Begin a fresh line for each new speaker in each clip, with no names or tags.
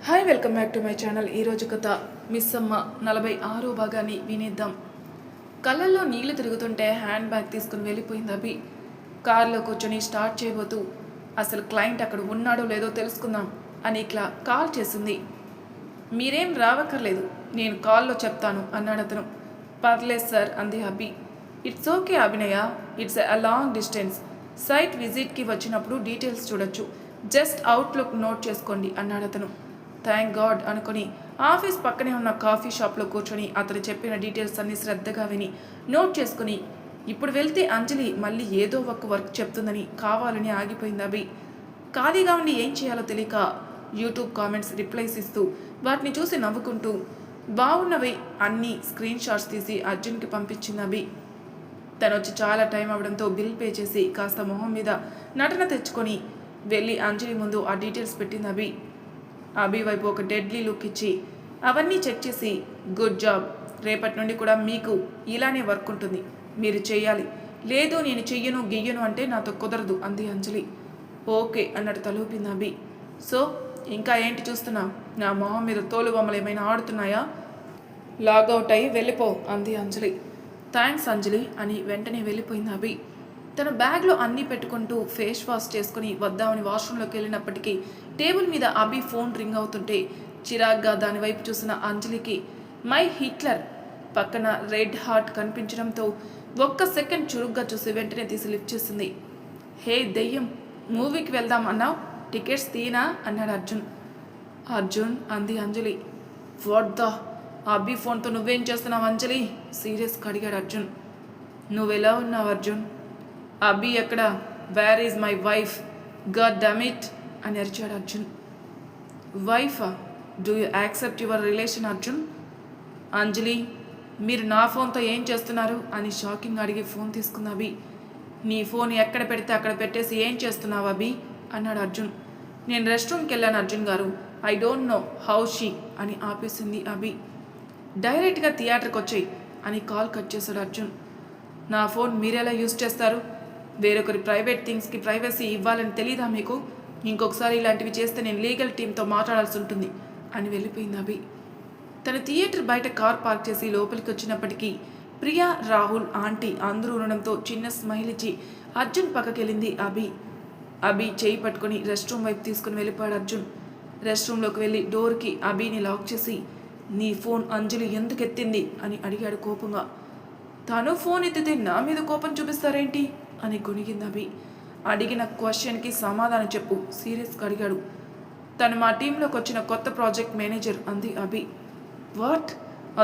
Hi welcome back to my channel. ఈరోజు కథ miss అమ్మ 46 భాగాన్ని వినేద్దాం. కళ్ళల్లో నీళ్లు తిరుగుతుంటే హ్యాండ్ బ్యాగ్ తీసుకుని వెళ్ళిపోయింది అభి. కారులో కూర్చొని స్టార్ట్ చేయబోతూ అసలు క్లయింట్ అక్కడ ఉన్నాడో లేదో తెలుసుకుందాం అని ఇట్లా కాల్ చేసింది. మీరేం రావక్కర్లేదు, నేను కాల్లో చెప్తాను అన్నాడు అతను. పర్లేదు సార్ అంది Abhi. It's okay Abhinaya, it's a long distance. Site విజిట్కి వచ్చినప్పుడు డీటెయిల్స్ చూడొచ్చు, జస్ట్ అవుట్లుక్ నోట్ చేసుకోండి అన్నాడు అతను. థ్యాంక్ గాడ్ అనుకుని ఆఫీస్ పక్కనే ఉన్న కాఫీ షాప్లో కూర్చొని అతను చెప్పిన డీటెయిల్స్ అన్ని శ్రద్ధగా విని నోట్ చేసుకుని ఇప్పుడు వెళ్తే అంజలి మళ్ళీ ఏదో ఒక వర్క్ చెప్తుందని కావాలని ఆగిపోయింది అభి. ఖాళీగా ఉండి ఏం చేయాలో తెలియక యూట్యూబ్ కామెంట్స్ రిప్లైస్ ఇస్తూ వాటిని చూసి నవ్వుకుంటూ బాగున్నవి అన్ని స్క్రీన్ షాట్స్ తీసి అర్జున్కి పంపించింది అభి. తను వచ్చి చాలా టైం అవడంతో బిల్ పే చేసి కాస్త మొహం మీద నటన తెచ్చుకొని వెళ్ళి అంజలి ముందు ఆ డీటెయిల్స్ పెట్టింది అభి. అభి వైపు ఒక డెడ్లీ లుక్ ఇచ్చి అవన్నీ చెక్ చేసి గుడ్ జాబ్, రేపటి నుండి కూడా మీకు ఇలానే వర్క్ ఉంటుంది, మీరు చేయాలి, లేదు నేను చెయ్యను గియ్యను అంటే నాతో కుదరదు అంది అంజలి. ఓకే అన్నట్టు తలూపింది అభి. సో ఇంకా ఏంటి చూస్తున్నా, నా మొహం మీద తోలు బొమ్మలు ఏమైనా ఆడుతున్నాయా? లాగౌట్ అయ్యి వెళ్ళిపో అంది అంజలి. థ్యాంక్స్ అంజలి అని వెంటనే వెళ్ళిపోయింది అభి. తన బ్యాగ్లో అన్నీ పెట్టుకుంటూ ఫేస్ వాష్ చేసుకుని వద్దామని వాష్రూమ్లోకి వెళ్ళినప్పటికీ టేబుల్ మీద అభి ఫోన్ రింగ్ అవుతుంటే చిరాగ్గా దాని వైపు చూసిన అంజలికి మై హిట్లర్ పక్కన రెడ్ హార్ట్ కనిపించడంతో ఒక్క సెకండ్ చురుగ్గా చూసి వెంటనే తీసి లిఫ్ట్ చేసింది. హే దెయ్యం, మూవీకి వెళ్దాం అన్నావు, టికెట్స్ తీనా అన్నాడు అర్జున్. అర్జున్ అంది అంజలి. వాట్ ద, అభి ఫోన్తో నువ్వేం చేస్తున్నావు అంజలి సీరియస్గా అడిగాడు అర్జున్. నువ్వెలా ఉన్నావు అర్జున్? అభి ఎక్కడ? Where is my wife? God damn it అని అరిచాడు అర్జున్. వైఫా? Do you accept your relation Arjun? Anjali, మీరు నా ఫోన్తో ఏం చేస్తున్నారు అని షాకింగ్ అడిగి ఫోన్ తీసుకుంది అభి. నీ ఫోన్ ఎక్కడ పెడితే అక్కడ పెట్టేసి ఏం చేస్తున్నావు అభి అన్నాడు అర్జున్. నేను రెస్ట్ రూమ్కి వెళ్ళాను అర్జున్ గారు, I don't know how she అని ఆపేసింది అభి. డైరెక్ట్గా థియేటర్కి వచ్చాయి అని కాల్ కట్ చేశాడు అర్జున్. నా ఫోన్ మీరెలా యూజ్ చేస్తారు? వేరొకరి ప్రైవేట్ థింగ్స్కి ప్రైవసీ ఇవ్వాలని తెలీదా మీకు? ఇంకొకసారి ఇలాంటివి చేస్తే నేను లీగల్ టీంతో మాట్లాడాల్సి ఉంటుంది అని వెళ్ళిపోయింది అభి. తన థియేటర్ బయట కార్ పార్క్ చేసి లోపలికి వచ్చినప్పటికీ ప్రియా, రాహుల్, ఆంటీ అందరూ ఉండడంతో చిన్న స్మైల్ ఇచ్చి అర్జున్ పక్కకెళ్ళింది అభి. అభి చేయి పట్టుకొని రెస్ట్ రూమ్ వైపు తీసుకుని వెళ్ళిపోయాడు అర్జున్. రెస్ట్ రూమ్లోకి వెళ్ళి డోర్కి అభిని లాక్ చేసి నీ ఫోన్ అంజలి ఎందుకు ఎత్తింది అని అడిగాడు కోపంగా. తను ఫోన్ ఎత్తితే నా మీద కోపం చూపిస్తారేంటి అని గొనిగింది అభి. అడిగిన క్వశ్చన్కి సమాధానం చెప్పు సీరియస్గా అడిగాడు. తను మా టీంలోకి వచ్చిన కొత్త ప్రాజెక్ట్ మేనేజర్ అంది అభి. వాట్?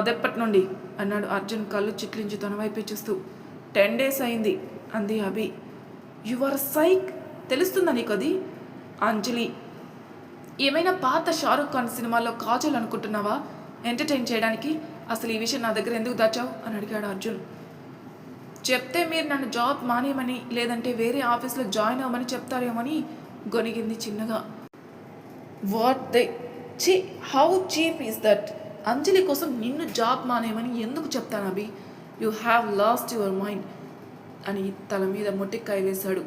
అదెప్పటి నుండి అన్నాడు అర్జున్ కళ్ళు చిట్లించి తన వైపు చూస్తూ. 10 days అయింది అంది అభి. యువర్ సైక్, తెలుస్తుందా నీకు అది? అంజలి, ఏమైనా పాత షారుఖ్ ఖాన్ సినిమాల్లో కాజల్ అనుకుంటున్నావా ఎంటర్టైన్ చేయడానికి? అసలు ఈ విషయం నా దగ్గర ఎందుకు దాచావు అని అడిగాడు అర్జున్. చెప్తే మీరు నన్ను జాబ్ మానేయమని లేదంటే వేరే ఆఫీస్లో జాయిన్ అవ్వమని చెప్తారేమని గొనిగింది చిన్నగా. వాట్ దే చి, how cheap is that? Anjali కోసం నిన్ను జాబ్ మానేయమని ఎందుకు చెప్తాను Abhi? You have lost your mind అని తల మీద మొట్టికాయ వేశాడు.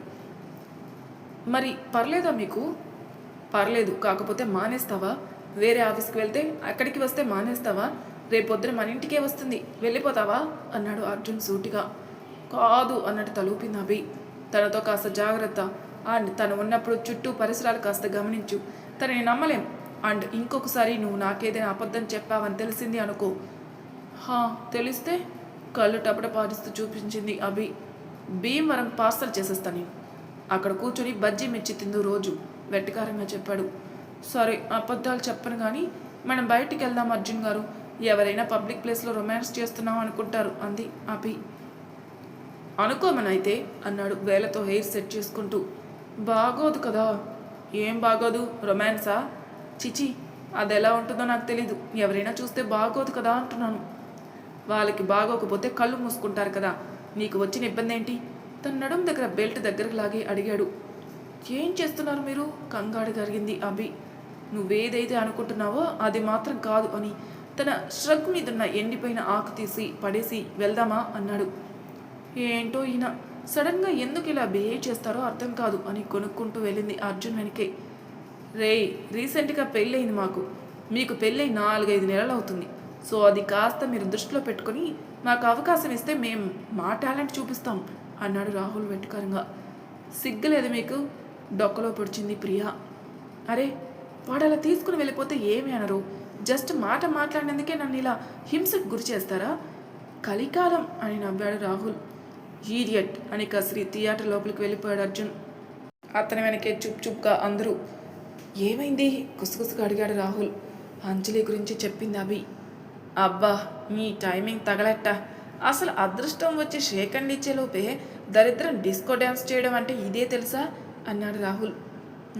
మరి పర్లేదా మీకు? పర్లేదు, కాకపోతే మానేస్తావా? వేరే ఆఫీస్కి వెళ్తే అక్కడికి వస్తే మానేస్తావా? రేపొద్దున మన ఇంటికే వస్తుంది, వెళ్ళిపోతావా అన్నాడు అర్జున్ సూటిగా. కాదు అన్నట్టు తలూపింది అభి. తనతో కాస్త జాగ్రత్త అండ్ తను ఉన్నప్పుడు చుట్టూ పరిసరాలు కాస్త గమనించు, తనని నమ్మలేం. అండ్ ఇంకొకసారి నువ్వు నాకేదైనా అబద్ధం చెప్పావని తెలిసింది అనుకో. తెలిస్తే? కళ్ళు టపటపాడిస్తూ చూపించింది అభి. భీమవరం పార్సల్ చేసేస్తాను నేను, అక్కడ కూర్చొని బజ్జీ మిర్చి తిందు రోజు వెట్టకారంగా చెప్పాడు. సరే అబద్ధాలు చెప్పను కానీ మనం బయటికి వెళ్దాం అర్జున్ గారు, ఎవరైనా పబ్లిక్ ప్లేస్లో రొమాన్స్ చేస్తున్నాం అనుకుంటారు అంది అభి. అనుకోమనైతే అన్నాడు వేలతో హెయిర్ సెట్ చేసుకుంటూ. బాగోదు కదా? ఏం బాగోదు? రొమాన్సా? చిచి, అది ఎలా ఉంటుందో నాకు తెలీదు, ఎవరైనా చూస్తే బాగోదు కదా అంటున్నాను. వాళ్ళకి బాగోకపోతే కళ్ళు మూసుకుంటారు కదా, నీకు వచ్చిన ఇబ్బంది ఏంటి? తన నడుం దగ్గర బెల్ట్ దగ్గరకు లాగి అడిగాడు. ఏం చేస్తున్నారు మీరు? కంగారు జరిగింది అభి. నువ్వేదైతే అనుకుంటున్నావో అది మాత్రం కాదు అని తన ష్రగ్ మీదున్న ఎండిపోయిన ఆకు తీసి పడేసి వెళ్దామా అన్నాడు. ఏంటో ఈయన సడన్గా ఎందుకు ఇలా బిహేవ్ చేస్తారో అర్థం కాదు అని కొనుక్కుంటూ వెళ్ళింది అర్జున్ వెనకే. రేయ్, రీసెంట్గా పెళ్ళయింది మాకు. మీకు పెళ్ళై 4-5 నెలలు అవుతుంది. సో అది కాస్త మీరు దృష్టిలో పెట్టుకొని మాకు అవకాశం ఇస్తే మేము మా టాలెంట్ చూపిస్తాం అన్నాడు రాహుల్ వెటకారంగా. సిగ్గులేదు మీకు? డొక్కలో పొడిచింది ప్రియా. అరే, వాడు అలా తీసుకుని వెళ్ళిపోతే ఏమి అనరు. జస్ట్ మాట మాట్లాడినందుకే నన్ను ఇలా హింసకు గురి చేస్తారా? కలికాలం అని నవ్వాడు రాహుల్. ఈడియట్ అని కసిరి థియేటర్ లోపలికి వెళ్ళిపోయాడు అర్జున్. అతని వెనకే చుప్గా అందరూ. ఏమైంది? గుసగుసగా అడిగాడు రాహుల్. అంజలి గురించి చెప్పింది అభి. అబ్బా, మీ టైమింగ్ తగలెట్ట. అసలు అదృష్టం వచ్చి షేకండ్ ఇచ్చేలోపే దరిద్రం డిస్కో డ్యాన్స్ చేయడం అంటే ఇదే తెలుసా అన్నాడు రాహుల్.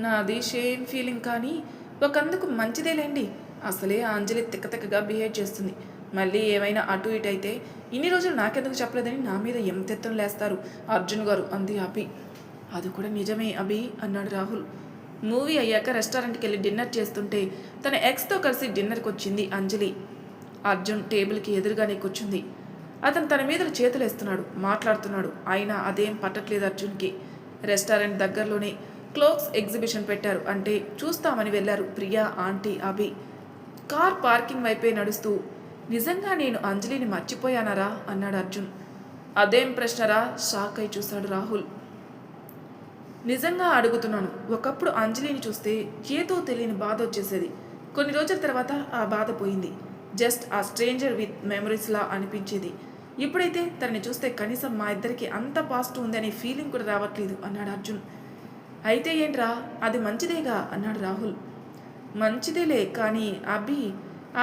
నాది షేమ్ ఫీలింగ్, కానీ ఒకందుకు మంచిదేలేండి. అసలే ఆ అంజలి తిక్కగా బిహేవ్ చేస్తుంది. మళ్ళీ ఏమైనా అటు ఇటు అయితే ఇన్ని రోజులు నాకెందుకు చెప్పలేదని నా మీద ఎంతెత్తున లేస్తారు అర్జున్ గారు అంది అభి. అది కూడా నిజమే అభి అన్నాడు రాహుల్. మూవీ అయ్యాక రెస్టారెంట్కి వెళ్ళి డిన్నర్ చేస్తుంటే తన ఎక్స్తో కలిసి డిన్నర్కి వచ్చింది అంజలి. అర్జున్ టేబుల్కి ఎదురుగానే కూర్చుంది. అతను తన మీద చేతులు వేస్తున్నాడు, మాట్లాడుతున్నాడు. అయినా అదేం పట్టట్లేదు అర్జున్కి. రెస్టారెంట్ దగ్గరలోనే క్లోక్స్ ఎగ్జిబిషన్ పెట్టారు. అంటే చూస్తామని వెళ్ళారు ప్రియా, ఆంటీ, అభి. కార్ పార్కింగ్ వైపే నడుస్తూ, నిజంగా నేను అంజలిని మర్చిపోయానరా అన్నాడు అర్జున్. అదేం ప్రశ్నరా? షాక్ అయి చూశాడు రాహుల్. నిజంగా అడుగుతున్నాను. ఒకప్పుడు అంజలిని చూస్తే ఏదో తెలియని బాధ వచ్చేసేది. కొన్ని రోజుల తర్వాత ఆ బాధ పోయింది. జస్ట్ ఆ స్ట్రేంజర్ విత్ మెమరీస్లా అనిపించేది. ఇప్పుడైతే తనని చూస్తే కనీసం మా ఇద్దరికి అంత పాస్ట్ ఉందనే ఫీలింగ్ కూడా రావట్లేదు అన్నాడు అర్జున్. అయితే ఏంట్రా, అది మంచిదేగా అన్నాడు రాహుల్. మంచిదేలే, కానీ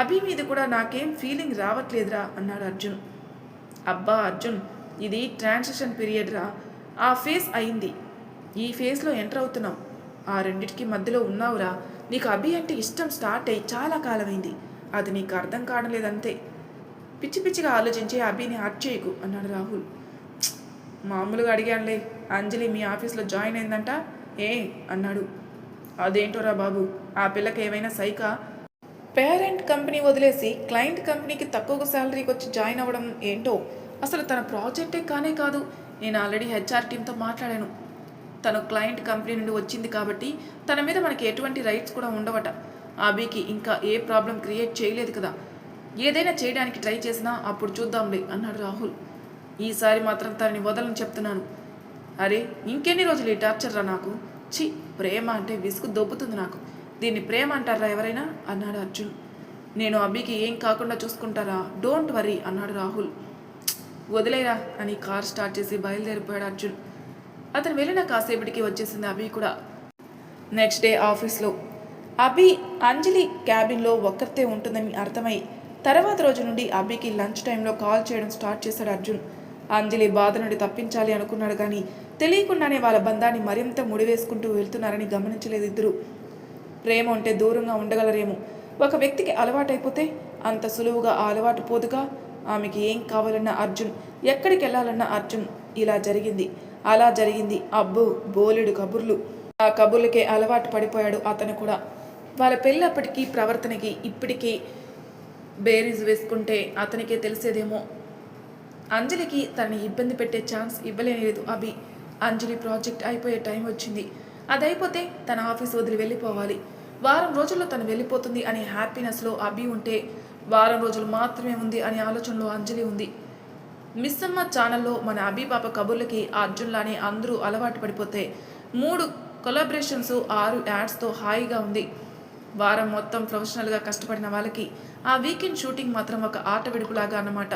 అభి మీద కూడా నాకేం ఫీలింగ్ రావట్లేదురా అన్నాడు అర్జున్. అబ్బా అర్జున్, ఇది ట్రాన్సిషన్ పీరియడ్ రా. ఆ ఫేస్ అయింది, ఈ ఫేస్లో ఎంటర్ అవుతున్నాం. ఆ రెండిటికి మధ్యలో ఉన్నావురా. నీకు అభి అంటే ఇష్టం స్టార్ట్ అయ్యి చాలా కాలమైంది. అది నీకు అర్థం కావడం లేదంతే. పిచ్చి పిచ్చిగా ఆలోచించి అభిని హర్ట్ చేయకు అన్నాడు రాహుల్. మామూలుగా అడిగానులే. అంజలి మీ ఆఫీస్లో జాయిన్ అయిందంట ఏ అన్నాడు. అదేంటోరా బాబు, ఆ పిల్లకి ఏమైనా సైకా? పేరెంట్ కంపెనీ వదిలేసి క్లయింట్ కంపెనీకి తక్కువ శాలరీకి వచ్చి జాయిన్ అవ్వడం ఏంటో. అసలు తన ప్రాజెక్టే కానే కాదు. నేను ఆల్రెడీ హెచ్ఆర్ టీంతో మాట్లాడాను. తను క్లయింట్ కంపెనీ నుండి వచ్చింది కాబట్టి తన మీద మనకి ఎటువంటి రైట్స్ కూడా ఉండవట. అభికి ఇంకా ఏ ప్రాబ్లం క్రియేట్ చేయలేదు కదా. ఏదైనా చేయడానికి ట్రై చేసినా అప్పుడు చూద్దాంలే అన్నాడు రాహుల్. ఈసారి మాత్రం తనని వదలని చెప్తున్నాను. అరే, ఇంకెన్ని రోజులు ఈ టార్చర్ రా నాకు. ఛీ, ప్రేమ అంటే విసుగు దొబ్బుతుంది నాకు. దీన్ని ప్రేమ అంటారా ఎవరైనా అన్నాడు అర్జున్. నేను అభికి ఏం కాకుండా చూసుకుంటారా, డోంట్ వరీ అన్నాడు రాహుల్. వదిలేరా అని కార్ స్టార్ట్ చేసి బయలుదేరిపోయాడు అర్జున్. అతను వెళ్ళిన కాసేపటికి వచ్చేసింది అభి కూడా. నెక్స్ట్ డే ఆఫీస్లో అభి అంజలి క్యాబిన్లో ఒక్కరితే ఉంటుందని అర్థమై తర్వాత రోజు నుండి అభికి లంచ్ టైంలో కాల్ చేయడం స్టార్ట్ చేశాడు అర్జున్. అంజలి బాధ నుండి తప్పించాలి అనుకున్నాడు, కానీ తెలియకుండానే వాళ్ళ బంధాన్ని మరింత ముడివేసుకుంటూ వెళ్తున్నారని గమనించలేదు ఇద్దరు. ప్రేమ ఉంటే దూరంగా ఉండగలరేమో, ఒక వ్యక్తికి అలవాటైపోతే అంత సులువుగా ఆ అలవాటు పోదుగా. ఆమెకి ఏం కావాలన్న అర్జున్, ఎక్కడికి వెళ్ళాలన్న అర్జున్. ఇలా జరిగింది, అలా జరిగింది, అబ్బో బోలెడు కబుర్లు. ఆ కబుర్లకే అలవాటు పడిపోయాడు అతను కూడా. వాళ్ళ పెళ్ళప్పటికీ ప్రవర్తనకి ఇప్పటికీ బేరీజ్ వేసుకుంటే అతనికే తెలిసేదేమో. అంజలికి తనని ఇబ్బంది పెట్టే ఛాన్స్ ఇవ్వలేదు అభి. అంజలి ప్రాజెక్ట్ అయిపోయే టైం వచ్చింది. అది అయిపోతే తన ఆఫీస్ వదిలి వెళ్ళిపోవాలి. వారం రోజుల్లో తను వెళ్ళిపోతుంది అనే హ్యాపీనెస్లో అభి ఉంటే, వారం రోజులు మాత్రమే ఉంది అనే ఆలోచనలో అంజలి ఉంది. మిస్సమ్మ ఛానల్లో మన అభి పాప కబుర్లకి అర్జున్లానే అందరూ అలవాటు పడిపోతే 3 కొలాబరేషన్స్ 6 యాడ్స్తో హాయిగా ఉంది. వారం మొత్తం ప్రొఫెషనల్గా కష్టపడిన వాళ్ళకి ఆ వీకెండ్ షూటింగ్ మాత్రం ఒక ఆట విడుపులాగా అన్నమాట.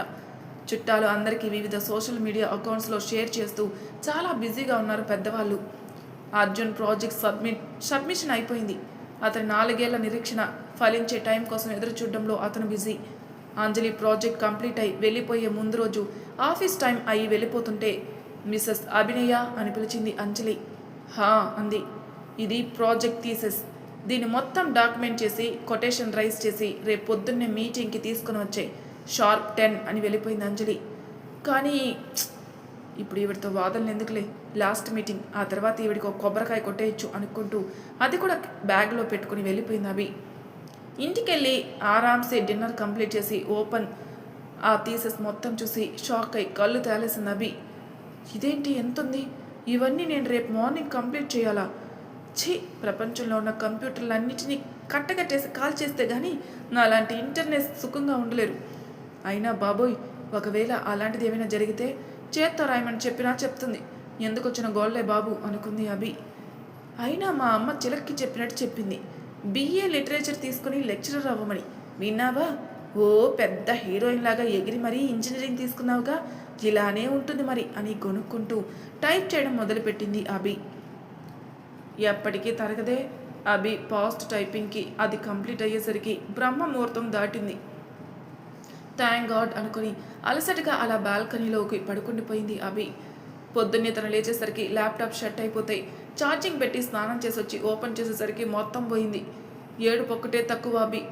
చుట్టాలు అందరికీ వివిధ సోషల్ మీడియా అకౌంట్స్లో షేర్ చేస్తూ చాలా బిజీగా ఉన్నారు పెద్దవాళ్ళు. అర్జున్ ప్రాజెక్ట్ సబ్మిషన్ అయిపోయింది. అతని 4 ఏళ్ల నిరీక్షణ ఫలించే టైం కోసం ఎదురు చూడడంలో అతను బిజీ. అంజలి ప్రాజెక్ట్ కంప్లీట్ అయి వెళ్ళిపోయే ముందు రోజు ఆఫీస్ టైం అయి వెళ్ళిపోతుంటే మిస్సెస్ అభినయ అని పిలిచింది అంజలి. హా అంది. ఇది ప్రాజెక్ట్ థీసిస్. దీన్ని మొత్తం డాక్యుమెంట్ చేసి కొటేషన్ రైజ్ చేసి రేపు పొద్దున్నే మీటింగ్కి తీసుకుని వచ్చే షార్ప్ 10 అని వెళ్ళిపోయింది అంజలి. కానీ ఇప్పుడు ఈవిడితో వాదనలు ఎందుకులే, లాస్ట్ మీటింగ్, ఆ తర్వాత ఈవిడికి ఒక కొబ్బరికాయ కొట్టేయచ్చు అనుకుంటూ అది కూడా బ్యాగ్లో పెట్టుకుని వెళ్ళిపోయింది అభి. ఇంటికెళ్ళి ఆరామ్సే డిన్నర్ కంప్లీట్ చేసి ఓపెన్ ఆ థీసిస్ మొత్తం చూసి షాక్ అయి కళ్ళు తేలేసింది అభి. ఇదేంటి ఎంతుంది? ఇవన్నీ నేను రేపు మార్నింగ్ కంప్లీట్ చేయాలా? ఛీ, ప్రపంచంలో ఉన్న కంప్యూటర్లన్నిటినీ కట్టకట్టేసి కాల్ చేస్తే కానీ నా అలాంటి ఇంటర్నెట్ సుఖంగా ఉండలేరు. అయినా బాబోయ్, ఒకవేళ అలాంటిది ఏమైనా జరిగితే చేత్తో రాయమని చెప్పినా చెప్తుంది. ఎందుకు వచ్చిన గోళ్లే బాబు అనుకుంది అభి. అయినా మా అమ్మ చిలక్కి చెప్పినట్టు చెప్పింది, బిఏ లిటరేచర్ తీసుకుని లెక్చరర్ అవ్వమని. విన్నావా? ఓ పెద్ద హీరోయిన్ లాగా ఎగిరి మరీ ఇంజనీరింగ్ తీసుకున్నావుగా, ఇలానే ఉంటుంది మరి అని కొనుక్కుంటూ టైప్ చేయడం మొదలుపెట్టింది అభి. ఎప్పటికీ తరగదే అభి పాస్ట్ టైపింగ్కి. అది కంప్లీట్ అయ్యేసరికి బ్రహ్మ ముహూర్తం దాటింది. థ్యాంక్ గాడ్ అనుకుని అలసటగా అలా బాల్కనీలోకి పడుకుండిపోయింది అభి. పొద్దున్నే తను లేచేసరికి ల్యాప్టాప్ షట్ అయిపోతాయి. ఛార్జింగ్ పెట్టి స్నానం చేసి వచ్చి ఓపెన్ చేసేసరికి మొత్తం పోయింది. 7 తక్కువ అభి.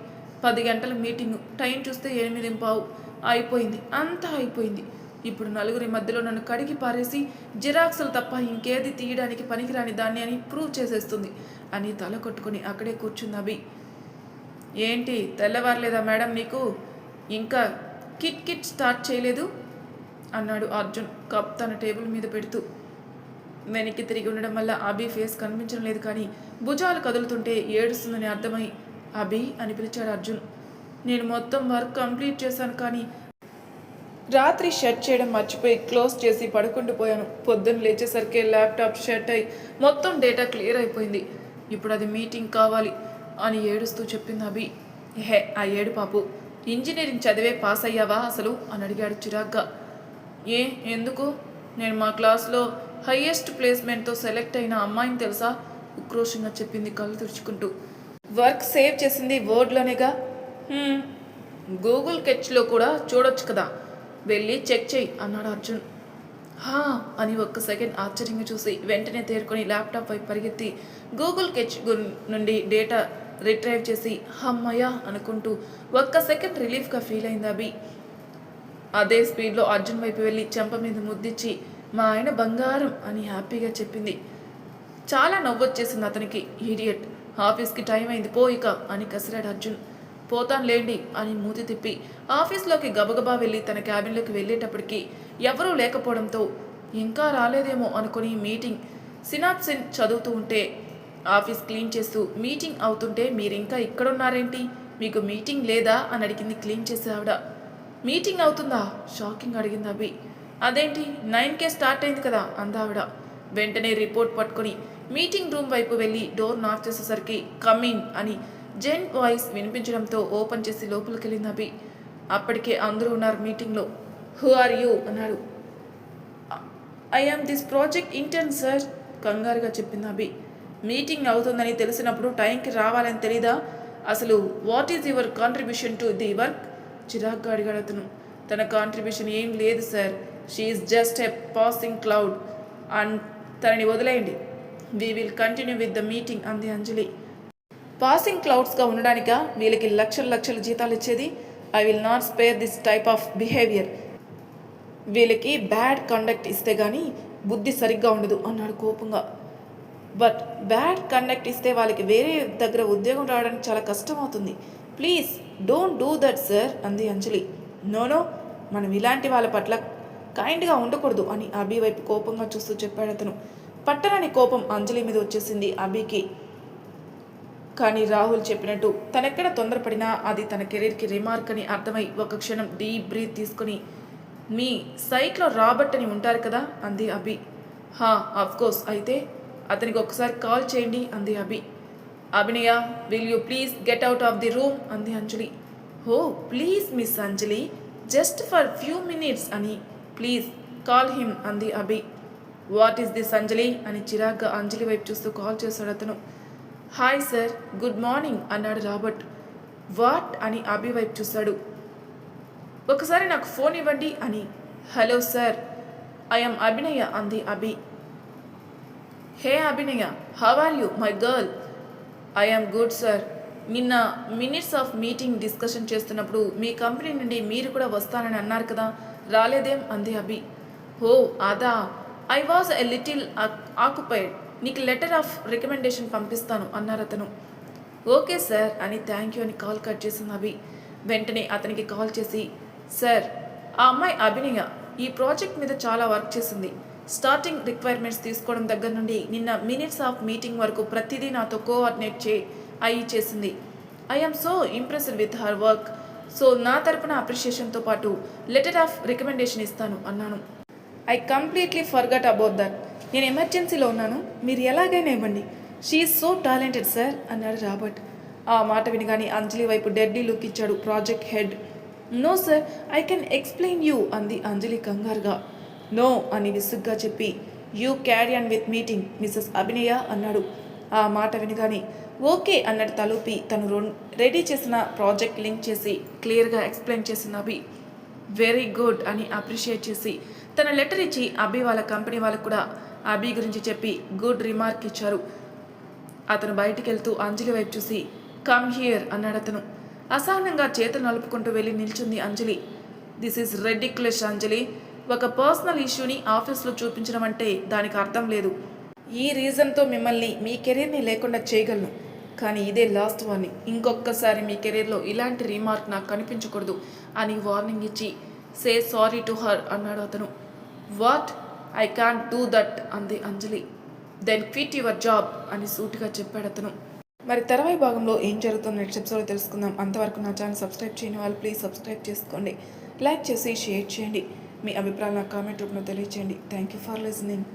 10 గంటల మీటింగు. టైం చూస్తే 8:15 అయిపోయింది. అంతా అయిపోయింది. ఇప్పుడు నలుగురి మధ్యలో నన్ను కడిగి పారేసి జిరాక్సులు తప్ప ఇంకేది తీయడానికి పనికిరాని దాన్ని అని ప్రూవ్ చేసేస్తుంది అని తల కొట్టుకుని అక్కడే కూర్చుంది అభి. ఏంటి తెల్లవారలేదా మేడం నీకు? ఇంకా కిట్ స్టార్ట్ చేయలేదు అన్నాడు అర్జున్ కప్ తన టేబుల్ మీద పెడుతూ. వెనక్కి తిరిగి ఉండడం వల్ల అభి ఫేస్ కనిపించడం లేదు, కానీ భుజాలు కదులుతుంటే ఏడుస్తుందని అర్థమై అభి అని పిలిచాడు అర్జున్. నేను మొత్తం వర్క్ కంప్లీట్ చేశాను, కానీ రాత్రి షట్ చేయడం మర్చిపోయి క్లోజ్ చేసి పడుకుండిపోయాను. పొద్దున్న లేచేసరికి ల్యాప్టాప్ షట్ అయి మొత్తం డేటా క్లియర్ అయిపోయింది. ఇప్పుడు అది మీటింగ్ కావాలి అని ఏడుస్తూ చెప్పింది అభి. ఆ ఏడు పాపు, ఇంజనీరింగ్ చదివే పాస్ అయ్యావా అసలు అని అడిగాడు చిరాగ్గా. ఎందుకు? నేను మా క్లాస్లో హయ్యెస్ట్ ప్లేస్మెంట్తో సెలెక్ట్ అయిన అమ్మాయిని తెలుసా? ఉక్రోషంగా చెప్పింది కళ్ళు తుడుచుకుంటూ. వర్క్ సేవ్ చేసింది వర్డ్లోనేగా. గూగుల్ కెచ్లో కూడా చూడొచ్చు కదా, వెళ్ళి చెక్ చేయి అన్నాడు అర్జున్. అని ఒక్క సెకండ్ ఆశ్చర్యంగా చూసి వెంటనే తేరుకొని ల్యాప్టాప్ వైపు పరిగెత్తి గూగుల్ కెచ్ నుండి డేటా రిట్రైవ్ చేసి హమ్మయ్య అనుకుంటూ ఒక్క సెకండ్ రిలీఫ్గా ఫీల్ అయింది అభి. అదే స్పీడ్లో అర్జున్ వైపు వెళ్ళి చెంప మీద ముద్దిచ్చి మా ఆయన బంగారం అని హ్యాపీగా చెప్పింది. చాలా నవ్వొచ్చేసింది అతనికి. ఈడియట్, ఆఫీస్కి టైం అయింది పోయిక అని కసిరాడు అర్జున్. పోతాను లేండి అని మూతి తిప్పి ఆఫీస్లోకి గబగబా వెళ్ళి తన క్యాబిన్లోకి వెళ్ళేటప్పటికి ఎవరూ లేకపోవడంతో ఇంకా రాలేదేమో అనుకుని మీటింగ్ సినాప్సిన్ చదువుతూ ఉంటే ఆఫీస్ క్లీన్ చేస్తూ మీటింగ్ అవుతుంటే మీరింకా ఇక్కడున్నారేంటి, మీకు మీటింగ్ లేదా అని అడిగింది క్లీన్ చేసే ఆవిడ. మీటింగ్ అవుతుందా? షాకింగ్ అడిగింది అభి. అదేంటి 9కే స్టార్ట్ అయింది కదా అందావిడ. వెంటనే రిపోర్ట్ పట్టుకొని మీటింగ్ రూమ్ వైపు వెళ్ళి డోర్ నాక్ చేసేసరికి కమిన్ అని జెన్ వాయిస్ వినిపించడంతో ఓపెన్ చేసి లోపలికి వెళ్ళింది అభి. అప్పటికే అందరూ ఉన్నారు మీటింగ్లో. హూ ఆర్ యూ అన్నాడు. I am this project intern sir కంగారుగా చెప్పింది అభి. మీటింగ్ అవుతుందని తెలిసినప్పుడు టైంకి రావాలని తెలీదా? అసలు what is your contribution to the work? చిరాగ్గా అడిగాడు అతను. తన కాంట్రిబ్యూషన్ ఏం లేదు sir, she's just a passing cloud and తనని వదిలేయండి. We will continue with the meeting అంది అంజలి. పాసింగ్ క్లౌడ్స్గా ఉండడానిక వీళ్ళకి లక్షల జీతాలు ఇచ్చేది? I will not spare this type of behaviour. వీళ్ళకి బ్యాడ్ కండక్ట్ ఇస్తే కానీ బుద్ధి సరిగ్గా ఉండదు అన్నాడు కోపంగా. బట్ బ్యాడ్ కండక్ట్ ఇస్తే వాళ్ళకి వేరే దగ్గర ఉద్యోగం రావడానికి చాలా కష్టం అవుతుంది. Please don't do that sir అంది అంజలి. నో, మనం ఇలాంటి వాళ్ళ పట్ల కైండ్గా ఉండకూడదు అని అభి వైపు కోపంగా చూస్తూ చెప్పాడు అతను. పట్టరాని కోపం అంజలి మీద వచ్చేసింది అభికి. కానీ రాహుల్ చెప్పినట్టు తనెక్కడ తొందరపడినా అది తన కెరీర్కి రిమార్క్ అని అర్థమై ఒక క్షణం డీప్ బ్రీత్ తీసుకుని, మీ సైట్లో రాబర్ట్ అని ఉంటారు కదా అంది అభి. అఫ్కోర్స్, అయితే అతనికి ఒకసారి కాల్ చేయండి అంది Abhi. Abhinaya, will you please get out of the room అంది Anjali. Please miss Anjali, just for few minutes అని ప్లీజ్ కాల్ హిమ్ అంది Abhi. What is this Anjali అని చిరాగ్గా అంజలి వైపు చూస్తూ కాల్ చేశాడు అతను. హాయ్ సార్, గుడ్ మార్నింగ్ అన్నాడు రాబర్ట్. వాట్ అని అభి వైపు చూశాడు. ఒకసారి నాకు ఫోన్ ఇవ్వండి అని. హలో సార్, ఐఎమ్ అభినయ అంది Abhi. Hey Abhinaya, how are you my girl? I'm good sir. నిన్న మినిట్స్ ఆఫ్ మీటింగ్ డిస్కషన్ చేస్తున్నప్పుడు మీ కంపెనీ నుండి మీరు కూడా వస్తానని అన్నారు కదా, రాలేదేం అంది అభి. అదా, I was a little occupied. నీకు లెటర్ ఆఫ్ రికమెండేషన్ పంపిస్తాను అన్నారు అతను. ఓకే సార్ అని థ్యాంక్ యూ అని కాల్ కట్ చేసింది అభి. వెంటనే అతనికి కాల్ చేసి, సార్, ఆ అమ్మాయి అభినయ ఈ ప్రాజెక్ట్ మీద చాలా వర్క్ చేసింది. స్టార్టింగ్ రిక్వైర్మెంట్స్ తీసుకోవడం దగ్గర నుండి నిన్న మినిట్స్ ఆఫ్ మీటింగ్ వరకు ప్రతిదీ నాతో కోఆర్డినేట్ చేసింది. I'm so impressed with her work. So నా తరపున అప్రిషియేషన్తో పాటు లెటర్ ఆఫ్ రికమెండేషన్ ఇస్తాను అన్నాను. I completely forgot about that. నేను ఎమర్జెన్సీలో ఉన్నాను, మీరు ఎలాగైనా ఇవ్వండి. షీఈ్ సో టాలెంటెడ్ సార్ అన్నాడు రాబర్ట్. ఆ మాట వినగానే అంజలి వైపు డెడ్లీ లుక్ ఇచ్చాడు project head. No sir, I can explain you అంది అంజలి కంగారుగా. నో అని విసుగ్గా చెప్పి you carry on with meeting Mrs Abhinaya అన్నాడు. ఆ మాట వినగానే ఓకే అన్నట్టు తలూపి తను రెడీ చేసిన ప్రాజెక్ట్ లింక్ చేసి క్లియర్గా ఎక్స్ప్లెయిన్ చేసిన అభి వెరీ గుడ్ అని అప్రిషియేట్ చేసి తన లెటర్ ఇచ్చి అభి వాళ్ళ కంపెనీ వాళ్ళకు కూడా అభి గురించి చెప్పి గుడ్ రిమార్క్ ఇచ్చారు. అతను బయటికి వెళ్తూ అంజలి వైపు చూసి కమ్ హియర్ అన్నాడు అతను. అసహనంగా చేతులు నలుపుకుంటూ వెళ్ళి నిల్చుంది అంజలి. దిస్ ఈజ్ రెడిక్యులస్ అంజలి. ఒక పర్సనల్ ఇష్యూని ఆఫీస్లో చూపించడం అంటే దానికి అర్థం లేదు. ఈ రీజన్తో మిమ్మల్ని మీ కెరీర్ని లేకుండా చేయగలను, కానీ ఇదే లాస్ట్ వార్నింగ్. ఇంకొకసారి మీ కెరీర్లో ఇలాంటి రీమార్క్ నాకు కనిపించకూడదు అని వార్నింగ్ ఇచ్చి సే సారీ టు హర్ అన్నాడు అతను. What? I can't do that అంది అంజలి. దెన్ క్విట్ యువర్ జాబ్ అని సూటిగా చెప్పాడు అతను. మరి తర్వాయి భాగంలో ఏం జరుగుతుందో నెక్స్ట్ ఎపిసోడ్లో తెలుసుకుందాం. అంతవరకు నా ఛానల్ సబ్స్క్రైబ్ చేయని వాళ్ళు ప్లీజ్ సబ్స్క్రైబ్ చేసుకోండి, లైక్ చేసి షేర్ చేయండి, మీ అభిప్రాయాలు నా కామెంట్ రూపంలో తెలియచేయండి. Thank you for listening.